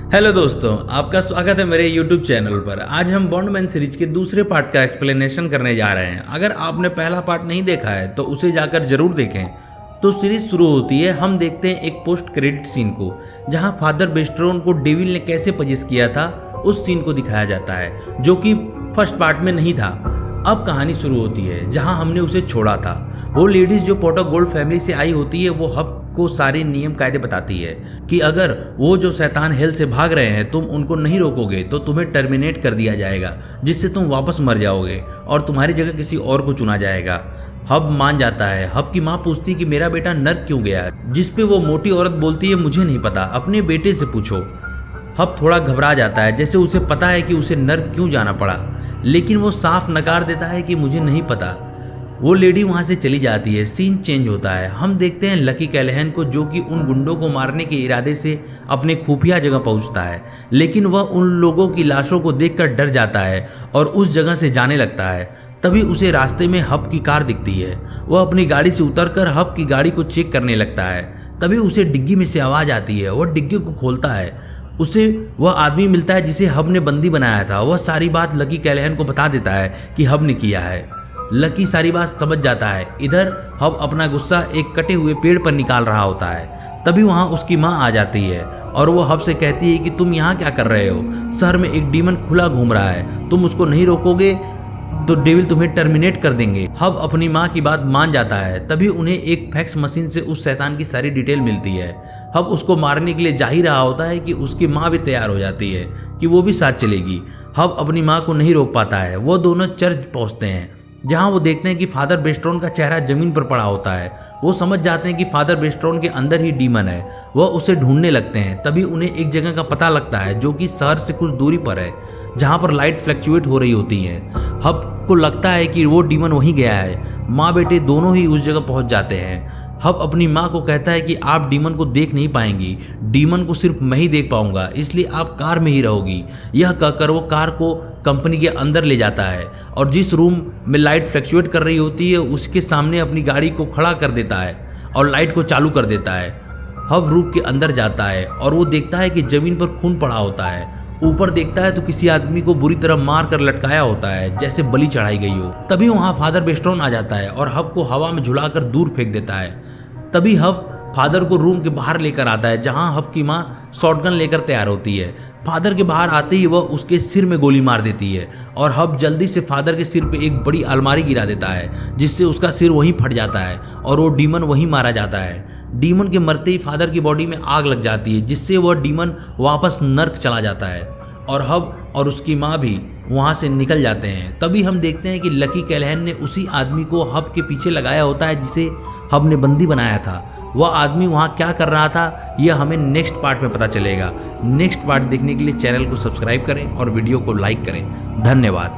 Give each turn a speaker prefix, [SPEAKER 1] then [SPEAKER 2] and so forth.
[SPEAKER 1] Hello दोस्तों, आपका स्वागत है मेरे YouTube चैनल पर। आज हम बॉन्डमैन सीरीज के दूसरे पार्ट का एक्सप्लेनेशन करने जा रहे हैं। अगर आपने पहला पार्ट नहीं देखा है तो उसे जाकर जरूर देखें। तो सीरीज शुरू होती है, हम देखते हैं एक पोस्ट क्रेडिट सीन को, जहां फादर बेस्ट्रोन को डेविल ने कैसे पजेस किया था उस सीन को दिखाया जाता है, जो कि फर्स्ट पार्ट में नहीं था। अब कहानी शुरू होती है जहां हमने उसे छोड़ा था। वो लेडीज जो पोर्टर गोल्ड फैमिली से आई होती है, वो हब को सारे नियम कायदे बताती है कि अगर वो जो शैतान हेल से भाग रहे हैं तुम उनको नहीं रोकोगे तो तुम्हें टर्मिनेट कर दिया जाएगा, जिससे तुम वापस मर जाओगे और तुम्हारी जगह किसी और को चुना जाएगा। हब मान जाता है। हब की माँ पूछती कि मेरा बेटा नर्क क्यों गया, जिस पे वो मोटी औरत बोलती है मुझे नहीं पता, अपने बेटे से पूछो। हब थोड़ा घबरा जाता है, जैसे उसे पता है कि उसे नर्क क्यों जाना पड़ा, लेकिन वो साफ नकार देता है कि मुझे नहीं पता। वो लेडी वहाँ से चली जाती है। सीन चेंज होता है। हम देखते हैं लकी कैलहन को, जो कि उन गुंडों को मारने के इरादे से अपने खुफिया जगह पहुँचता है, लेकिन वह उन लोगों की लाशों को देखकर डर जाता है और उस जगह से जाने लगता है। तभी उसे रास्ते में हब की कार दिखती है। वह अपनी गाड़ी से उतरकर हब की गाड़ी को चेक करने लगता है। तभी उसे डिग्गी में से आवाज़ आती है। वह डिग्गी को खोलता है। उसे वह आदमी मिलता है जिसे हब ने बंदी बनाया था। वह सारी बात लकी कैलहन को बता देता है कि हब ने किया है। लकी सारी बात समझ जाता है। इधर हब अपना गुस्सा एक कटे हुए पेड़ पर निकाल रहा होता है। तभी वहाँ उसकी माँ आ जाती है और वो हब से कहती है कि तुम यहाँ क्या कर रहे हो, शहर में एक डीमन खुला घूम रहा है, तुम उसको नहीं रोकोगे तो डेविल तुम्हें टर्मिनेट कर देंगे। हब अपनी माँ की बात मान जाता है। तभी उन्हें एक फैक्स मशीन से उस शैतान की सारी डिटेल मिलती है। हब उसको मारने के लिए जा ही रहा होता है कि उसकी माँ भी तैयार हो जाती है कि वो भी साथ चलेगी। हब अपनी माँ को नहीं रोक पाता है। वो दोनों चर्च पहुँचते हैं, जहां वो देखते हैं कि फादर बेस्ट्रोन का चेहरा जमीन पर पड़ा होता है। वो समझ जाते हैं कि फादर बेस्ट्रोन के अंदर ही डीमन है। वह उसे ढूंढने लगते हैं। तभी उन्हें एक जगह का पता लगता है जो कि शहर से कुछ दूरी पर है, जहां पर लाइट फ्लक्चुएट हो रही होती है। हब को लगता है कि वो डीमन वहीं गया है। माँ बेटे दोनों ही उस जगह पहुंच जाते हैं। हब अपनी माँ को कहता है कि आप डीमन को देख नहीं पाएंगी, डीमन को सिर्फ मैं ही देख पाऊंगा, इसलिए आप कार में ही रहोगी। यह कहकर वो कार को कंपनी के अंदर ले जाता है और जिस रूम में लाइट फ्लक्चुएट कर रही होती है उसके सामने अपनी गाड़ी को खड़ा कर देता है और लाइट को चालू कर देता है। हब रूम के अंदर जाता है और वो देखता है कि जमीन पर खून पड़ा होता है। ऊपर देखता है तो किसी आदमी को बुरी तरह मार कर लटकाया होता है, जैसे बलि चढ़ाई गई हो। तभी वहाँ फादर बेस्ट्रोन आ जाता है और हब को हवा में झुलाकर दूर फेंक देता है। तभी हब फादर को रूम के बाहर लेकर आता है, जहां हब की माँ शॉटगन लेकर तैयार होती है। फादर के बाहर आते ही वह उसके सिर में गोली मार देती है और हब जल्दी से फादर के सिर पे एक बड़ी अलमारी गिरा देता है, जिससे उसका सिर वहीं फट जाता है और वो डीमन वहीं मारा जाता है। डीमन के मरते ही फादर की बॉडी में आग लग जाती है, जिससे वह डीमन वापस नर्क चला जाता है और हब और उसकी माँ भी वहाँ से निकल जाते हैं। तभी हम देखते हैं कि लकी कैलहन ने उसी आदमी को हब के पीछे लगाया होता है जिसे हब ने बंदी बनाया था। वह आदमी वहाँ क्या कर रहा था यह हमें नेक्स्ट पार्ट में पता चलेगा। नेक्स्ट पार्ट देखने के लिए चैनल को सब्सक्राइब करें और वीडियो को लाइक करें। धन्यवाद।